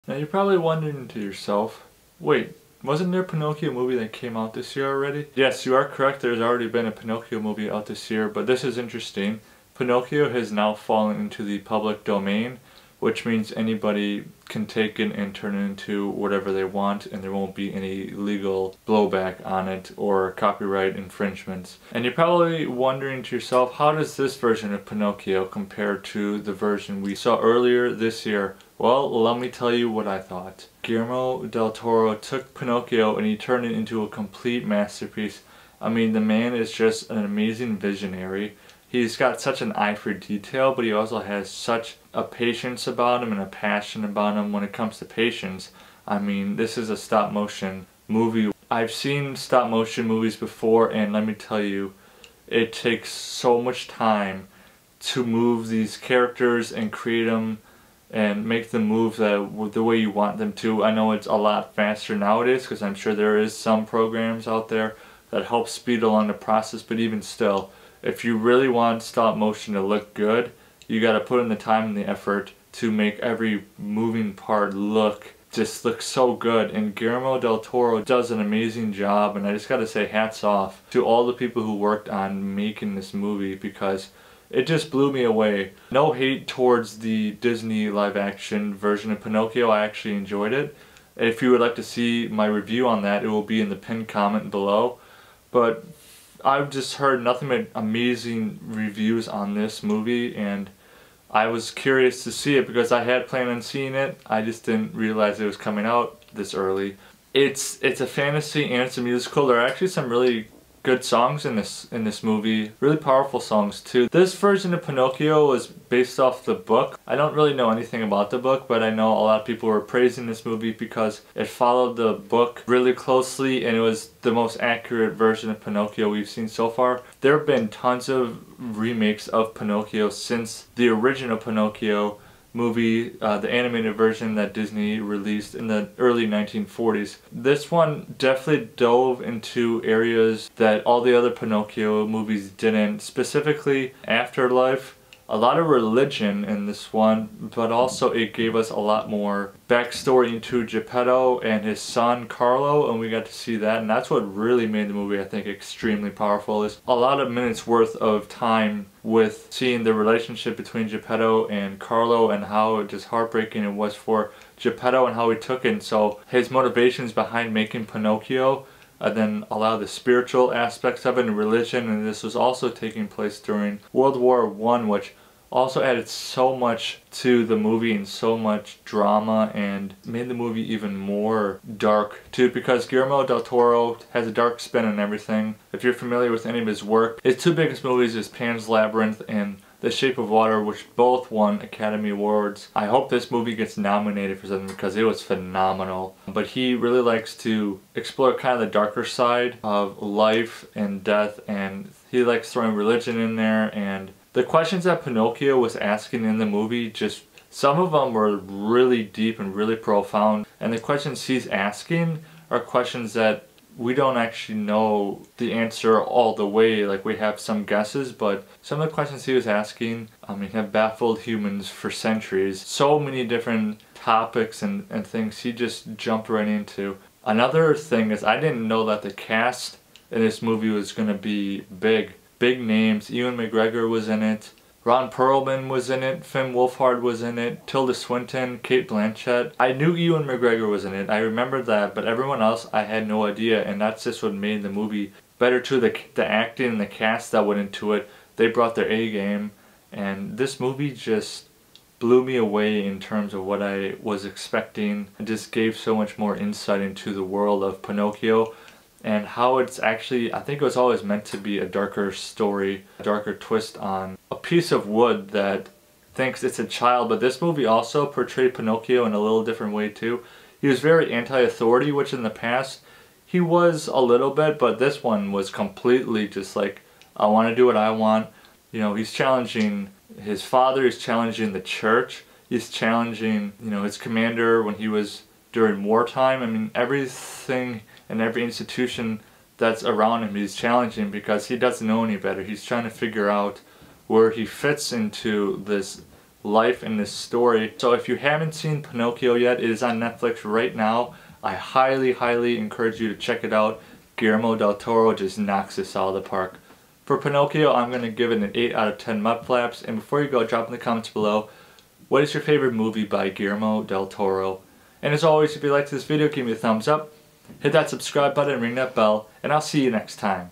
Now you're probably wondering to yourself, wait, wasn't there a Pinocchio movie that came out this year already? Yes, you are correct, there's already been a Pinocchio movie out this year, but this is interesting. Pinocchio has now fallen into the public domain, which means anybody can take it and turn it into whatever they want, and there won't be any legal blowback on it or copyright infringements. And you're probably wondering to yourself, how does this version of Pinocchio compare to the version we saw earlier this year? Well, let me tell you what I thought. Guillermo del Toro took Pinocchio and he turned it into a complete masterpiece. I mean, the man is just an amazing visionary. He's got such an eye for detail, but he also has such a patience about him and a passion about him when it comes to patience. I mean, this is a stop motion movie. I've seen stop motion movies before, and let me tell you, it takes so much time to move these characters and create them and make them move the way you want them to. I know it's a lot faster nowadays because I'm sure there is some programs out there that help speed along the process, but even still, if you really want stop motion to look good, you gotta put in the time and the effort to make every moving part look so good. And Guillermo del Toro does an amazing job, and I just gotta say hats off to all the people who worked on making this movie because it just blew me away. No hate towards the Disney live action version of Pinocchio, I actually enjoyed it. If you would like to see my review on that, it will be in the pinned comment below. But I've just heard nothing but amazing reviews on this movie, and I was curious to see it because I had planned on seeing it. I just didn't realize it was coming out this early. It's a fantasy and it's a musical. There are actually some really good songs in this movie, really powerful songs too. This version of Pinocchio was based off the book. I don't really know anything about the book, but I know a lot of people were praising this movie because it followed the book really closely and it was the most accurate version of Pinocchio we've seen so far. There have been tons of remakes of Pinocchio since the original Pinocchio movie, the animated version that Disney released in the early 1940s. This one definitely dove into areas that all the other Pinocchio movies didn't, specifically afterlife, a lot of religion in this one, but also it gave us a lot more backstory into Geppetto and his son Carlo, and we got to see that, and that's what really made the movie, I think, extremely powerful. Is a lot of minutes worth of time with seeing the relationship between Geppetto and Carlo and how just heartbreaking it was for Geppetto and how he took it. And so his motivations behind making Pinocchio, and then a lot of the spiritual aspects of it and religion, and this was also taking place during World War I, which also added so much to the movie and so much drama and made the movie even more dark too, because Guillermo del Toro has a dark spin on everything. If you're familiar with any of his work, his two biggest movies is Pan's Labyrinth and The Shape of Water, which both won Academy Awards. I hope this movie gets nominated for something because it was phenomenal. But he really likes to explore kind of the darker side of life and death, and he likes throwing religion in there, and the questions that Pinocchio was asking in the movie, just some of them were really deep and really profound, and the questions he's asking are questions that we don't actually know the answer all the way. Like, we have some guesses, but some of the questions he was asking, I mean, have baffled humans for centuries. So many different topics and things he just jumped right into. Another thing is, I didn't know that the cast in this movie was going to be big. Big names. Ewan McGregor was in it. Ron Perlman was in it. Finn Wolfhard was in it. Tilda Swinton. Cate Blanchett. I knew Ewan McGregor was in it. I remembered that, but everyone else I had no idea, and that's just what made the movie better too. The acting and the cast that went into it, they brought their A game, and this movie just blew me away in terms of what I was expecting. It just gave so much more insight into the world of Pinocchio and how it's actually, I think it was always meant to be a darker story, a darker twist on a piece of wood that thinks it's a child. But this movie also portrayed Pinocchio in a little different way too. He was very anti-authority, which in the past he was a little bit, but this one was completely just like, I want to do what I want. You know, he's challenging his father, he's challenging the church, he's challenging, you know, his commander when he was during wartime. I mean, everything and every institution that's around him he's challenging because he doesn't know any better. He's trying to figure out where he fits into this life in this story. So if you haven't seen Pinocchio yet, it is on Netflix right now. I highly encourage you to check it out. Guillermo del Toro just knocks this out of the park. For Pinocchio, I'm going to give it an 8 out of 10 Mudflaps. And before you go, drop in the comments below, what is your favorite movie by Guillermo del Toro? And as always, if you liked this video, give me a thumbs up, hit that subscribe button and ring that bell, and I'll see you next time.